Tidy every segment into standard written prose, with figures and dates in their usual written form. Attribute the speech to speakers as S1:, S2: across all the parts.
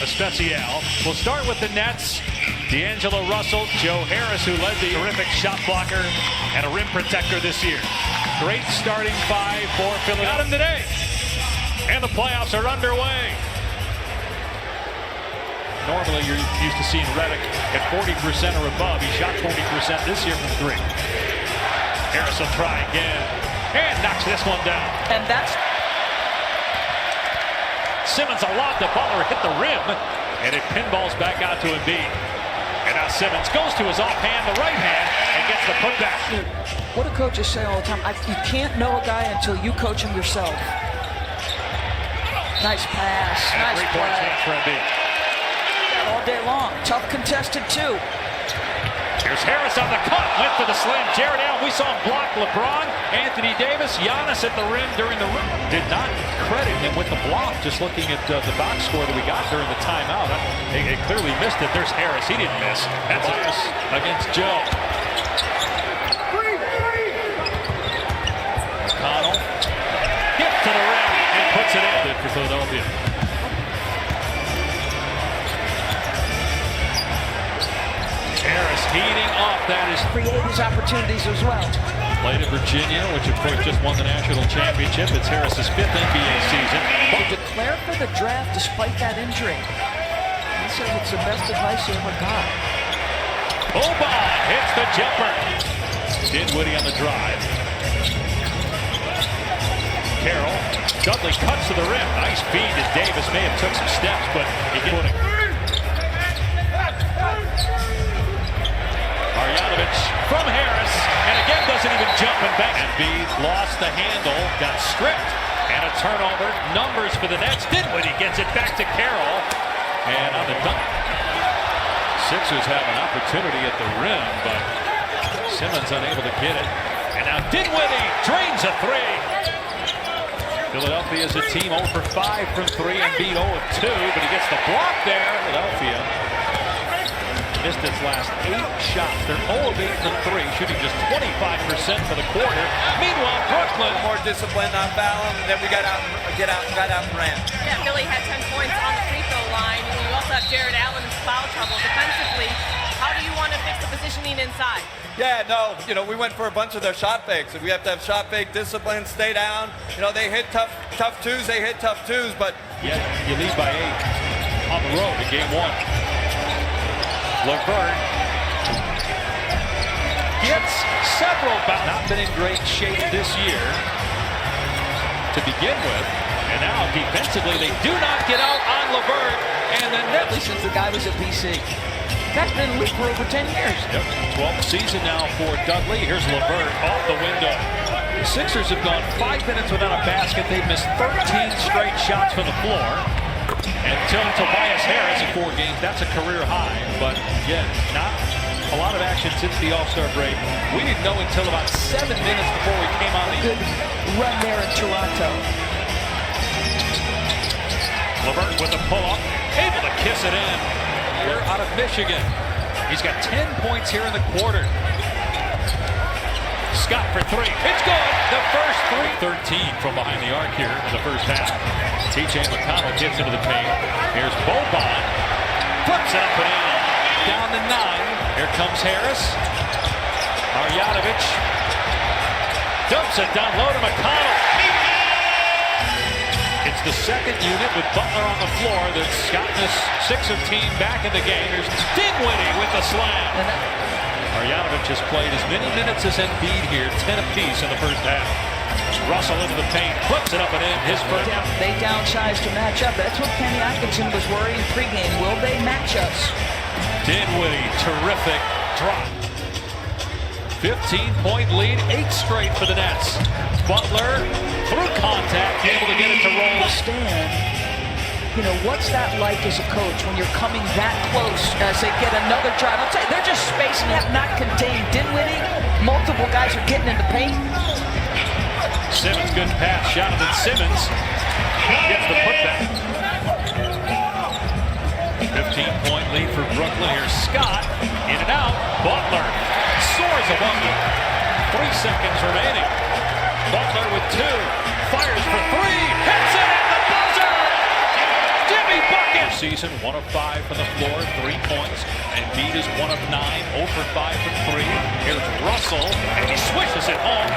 S1: Especial. We'll start with the Nets. D'Angelo Russell, Joe Harris, who led the terrific shot blocker and a rim protector this year. Great starting five for Philadelphia. Got him today. And the playoffs are underway. Normally, you're used to seeing Redick at 40% or above. He shot 40% this year from three. Harris will try again and knocks this one down.
S2: And that's
S1: Simmons allowed the Butler hit the rim, and it pinballs back out to Embiid. And now Simmons goes to his offhand, the right hand, and gets the putback.
S2: what do coaches say all the time? You can't know a guy until you coach him yourself. Nice pass.
S1: And
S2: nice
S1: 3 point chance for Embiid.
S2: All day long. Tough contested too.
S1: Here's Harris on the cut. Went for the slam. Jared Allen. We saw him block LeBron, Anthony Davis, Giannis at the rim during the rim. Did not credit him with the block. Just looking at the box score that we got during the timeout. They clearly missed it. There's Harris. He didn't miss. That's a miss against Joe. McConnell. Hit to the rim and puts it in for Philadelphia. Harris heating up. That is
S2: Create his opportunities as well.
S1: played at Virginia, which of course just won the national championship. It's Harris's 5th NBA season.
S2: To declare for the draft despite that injury. He says it's the best advice he ever got.
S1: Boban hits the jumper. Dinwiddie on the drive. Carroll. Dudley cuts to the rim. Nice feed to Davis. May have took some steps, but he gets it. Marjanovic from Harris, and again doesn't even jump and back. Embiid lost the handle, got stripped, and a turnover. Numbers for the Nets. Dinwiddie gets it back to Carroll, and on the dunk. Sixers have an opportunity at the rim, but Simmons unable to get it. And now Dinwiddie drains a three. Philadelphia is a team 0 for 5 from 3, Embiid 0 of 2, but he gets the block there. Philadelphia missed its last 8 shots. They're 0 of 8 from 3, shooting just 25% for the quarter. Meanwhile, Brooklyn
S3: more disciplined on fouling, and then we got out and ran.
S4: Yeah, Philly had 10 points on the free throw line. And you also have Jared Allen's foul trouble defensively. How do you want to fix the positioning inside?
S3: Yeah, no, we went for a bunch of their shot fakes. We have to have shot fake discipline, stay down. They hit tough twos, but
S1: yeah, you lead by 8 on the road in game 1. LeVert gets several, but not been in great shape this year to begin with. And now defensively, they do not get out on LeVert. And the Nets,
S2: Since the guy was at BC. That's been in the league for over 10 years.
S1: Yep, 12th season now for Dudley. Here's LeVert off the window. The Sixers have gone 5 minutes without a basket. They've missed 13 straight shots from the floor. And Tobias Harris in 4 games, that's a career high. But again, not a lot of action since the All-Star break. We didn't know until about 7 minutes before we came on the
S2: Good run there in Toronto.
S1: LeVert with the pull-up, able to kiss it in. Here out of Michigan. He's got 10 points here in the quarter. Scott for 3. It's good. The first 3. 13 from behind the arc here in the first half. TJ McConnell gets into the paint. Here's Boban. Flips it up and in. Down to 9. Here comes Harris. Marjanovic. Dumps it down low to McConnell. It's the second unit with Butler on the floor that's gotten this Sixer team back in the game. Here's Dinwiddie with the slam. Marjanovic has played as many minutes as Embiid here, 10 apiece in the first half. Russell into the paint, flips it up and in. His first.
S2: They downsize to match up. That's what Kenny Atkinson was worrying pregame. Will they match us?
S1: Dinwiddie, terrific drop. 15-point lead, 8 straight for the Nets. Butler, through contact, able to get it to roll.
S2: Understand, what's that like as a coach when you're coming that close as they get another drive? I'll tell you, they're just spacing it, not contained. Dinwiddie, multiple guys are getting in the paint.
S1: Simmons, good pass, shot it at Simmons. Gets the putback. 15-point lead for Brooklyn. Here's Scott, in and out. Butler soars above them. 3 seconds remaining. Butler with 2, fires for 3, hits it at the buzzer! Jimmy bucket! season, 1 of 5 from the floor, 3 points. Embiid is 1 of 9, 0 for 5 from 3. Here's Russell, and he swishes it home.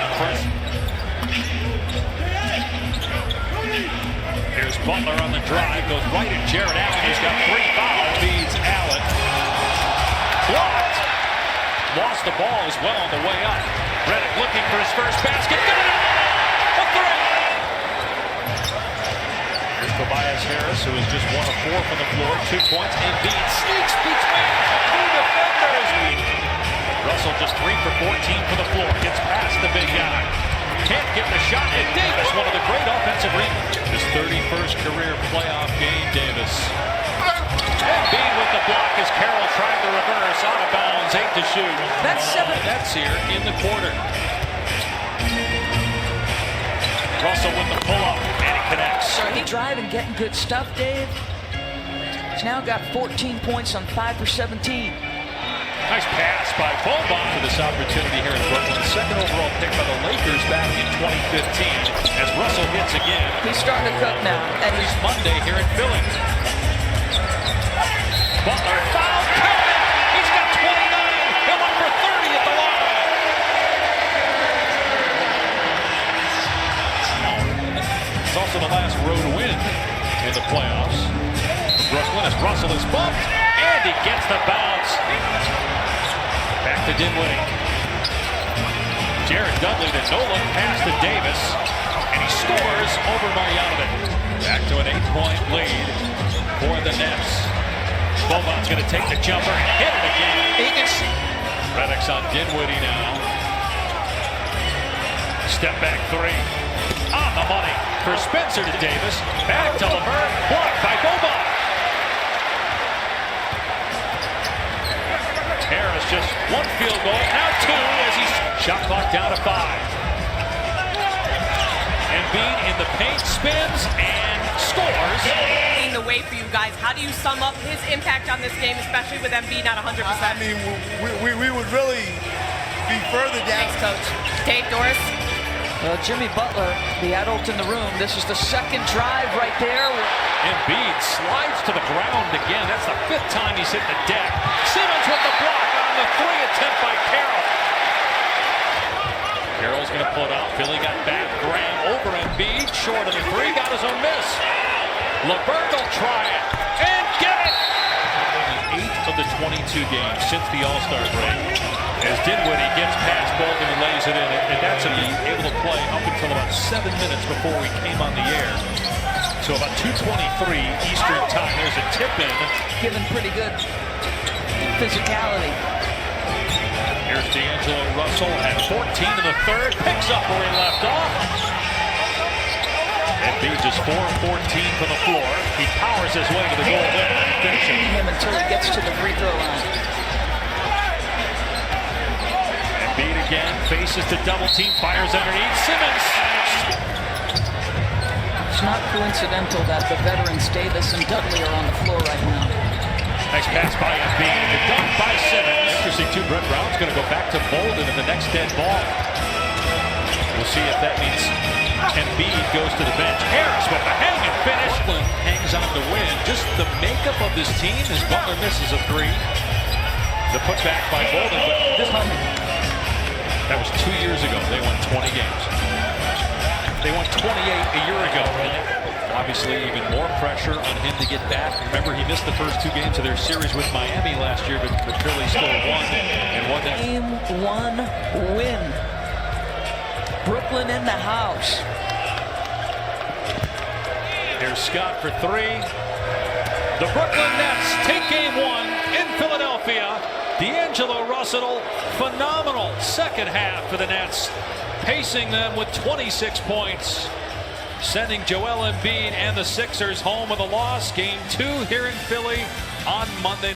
S1: Here's Butler on the drive, goes right at Jared Allen. He's got 3 fouls. Feeds Allen. Blocked. Lost the ball as well on the way up. Redick looking for his first basket. Got it! A 3! Here's Tobias Harris, who is just 1 of 4 from the floor. 2 points. Embiid sneaks between 2 defenders. Russell just 3 for 14 for the floor. Gets past the big guy. Can't get the shot. And Davis, one of the great offensive rebounds. His 31st career playoff game, Davis. Embiid with the block as Carroll trying to reverse. Out of bounds, 8 to shoot.
S2: That's 7.
S1: That's here in the quarter. Russell with the pull-up, and he connects.
S2: So he driving, getting good stuff, Dave. He's now got 14 points on 5 for 17.
S1: Nice pass by Boban for this opportunity here in Brooklyn. Second overall pick by the Lakers back in 2015. As Russell hits again.
S2: He's starting to cook now. And
S1: He's Monday here in Philly. Butler foul. He's got 29. He'll went for 30 at the line. It's also the last road win in the playoffs. Brooklyn as Russell is bumped. And he gets the bounce. Back to Dinwiddie. Jared Dudley, the no-look pass to Davis. And he scores over Marjanovic. Back to an 8-point lead for the Nets. Boban's going to take the jumper and hit it again. Redick's on Dinwiddie now. Step back 3. On the money for Spencer to Davis. Back to LeVert. Blocked by Boban. Harris just 1 field goal, now 2 as he's shot clock down to 5. Embiid in the paint spins and scores.
S4: The way for you guys, how do you sum up his impact on this game, especially with Embiid not 100%?
S5: I mean, we would really be further down.
S4: Thanks, Coach. Dave, Doris.
S2: Jimmy Butler, the adult in the room. This is the second drive right there.
S1: Embiid slides to the ground again. That's the 5th time he's hit the deck. Simmons with the block on the 3 attempt by Carroll. Carroll's going to put out. Philly got back. Graham over Embiid. Short of the 3. Got his own miss. LeVert will try it. And get it! 8 of the 22 games since the All-Star break. As Dinwiddie gets past Bolden and lays it in. And that's able to play up until about 7 minutes before we came on the air. So about 2:23 Eastern time. There's a tip in.
S2: Given pretty good physicality.
S1: Here's D'Angelo Russell at 14 in the 3rd. Picks up where he left off. Embiid just 4 of 14 from the floor. He powers his way to the goal there and finishes.
S2: Him until he gets to the free throw line.
S1: Embiid again faces the double team. Fires underneath. Simmons.
S2: It's not coincidental that the veterans Davis and Dudley are on the floor right now.
S1: Nice pass by Embiid. The dunk by Simmons. Interesting too. Brett Brown's going to go back to Bolden in the next dead ball. We'll see if that means Embiid goes to the bench. Harris with the hang and finish. Brooklyn hangs on to win. Just the makeup of this team as Butler misses a 3. The putback by Bolden, but this time that was 2 years ago. They won 20 games. They won 28 a year ago. Obviously, even more pressure on him to get back. Remember, he missed the first 2 games of their series with Miami last year, but Philly still won and won that.
S2: Game 1 win. Brooklyn in the house.
S1: Here's Scott for 3. The Brooklyn Nets take game 1 in Philadelphia. D'Angelo Russell, phenomenal second half for the Nets, pacing them with 26 points, sending Joel Embiid and the Sixers home with a loss. Game 2 here in Philly on Monday night.